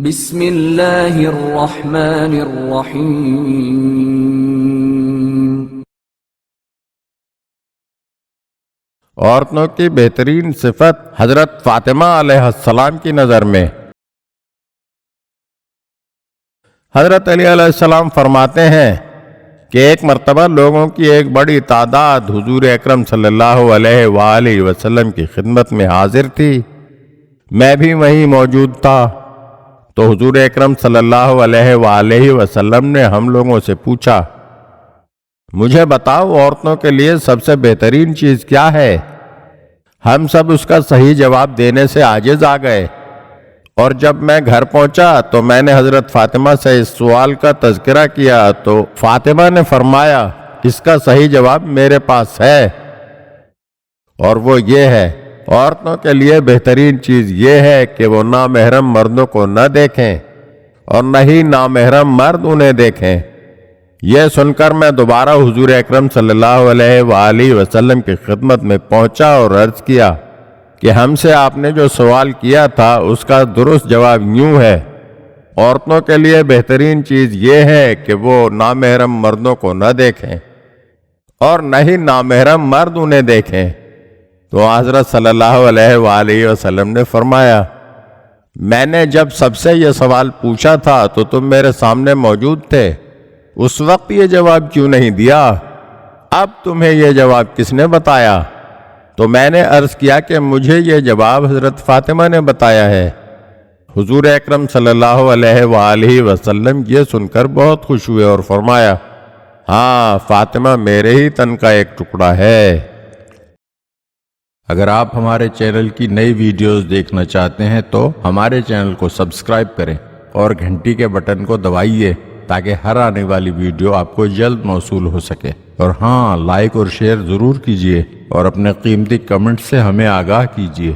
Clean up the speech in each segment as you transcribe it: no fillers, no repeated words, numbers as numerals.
بسم اللہ الرحمن الرحیم۔ عورتوں کی بہترین صفت حضرت فاطمہ علیہ السلام کی نظر میں۔ حضرت علی علیہ السلام فرماتے ہیں کہ ایک مرتبہ لوگوں کی ایک بڑی تعداد حضور اکرم صلی اللہ علیہ وآلہ وسلم کی خدمت میں حاضر تھی۔ میں بھی وہیں موجود تھا، تو حضور اکرم صلی اللہ علیہ وآلہ وسلم نے ہم لوگوں سے پوچھا، مجھے بتاؤ عورتوں کے لیے سب سے بہترین چیز کیا ہے؟ ہم سب اس کا صحیح جواب دینے سے عاجز آ گئے، اور جب میں گھر پہنچا تو میں نے حضرت فاطمہ سے اس سوال کا تذکرہ کیا تو فاطمہ نے فرمایا، اس کا صحیح جواب میرے پاس ہے، اور وہ یہ ہے، عورتوں کے لیے بہترین چیز یہ ہے کہ وہ نامحرم مردوں کو نہ دیکھیں اور نہ ہی نامحرم مرد انہیں دیکھیں۔ یہ سن کر میں دوبارہ حضور اکرم صلی اللہ علیہ وآلہ وسلم کی خدمت میں پہنچا اور عرض کیا کہ ہم سے آپ نے جو سوال کیا تھا اس کا درست جواب یوں ہے، عورتوں کے لیے بہترین چیز یہ ہے کہ وہ نامحرم مردوں کو نہ دیکھیں اور نہ ہی نامحرم مرد انہیں دیکھیں۔ تو حضرت صلی اللہ علیہ وآلہ وسلم نے فرمایا، میں نے جب سب سے یہ سوال پوچھا تھا تو تم میرے سامنے موجود تھے، اس وقت یہ جواب کیوں نہیں دیا؟ اب تمہیں یہ جواب کس نے بتایا؟ تو میں نے عرض کیا کہ مجھے یہ جواب حضرت فاطمہ نے بتایا ہے۔ حضور اکرم صلی اللہ علیہ وآلہ وسلم یہ سن کر بہت خوش ہوئے اور فرمایا، ہاں، فاطمہ میرے ہی تن کا ایک ٹکڑا ہے۔ اگر آپ ہمارے چینل کی نئی ویڈیوز دیکھنا چاہتے ہیں تو ہمارے چینل کو سبسکرائب کریں اور گھنٹی کے بٹن کو دبائیے تاکہ ہر آنے والی ویڈیو آپ کو جلد موصول ہو سکے، اور ہاں، لائک اور شیئر ضرور کیجیے اور اپنے قیمتی کمنٹ سے ہمیں آگاہ کیجیے۔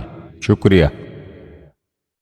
شکریہ۔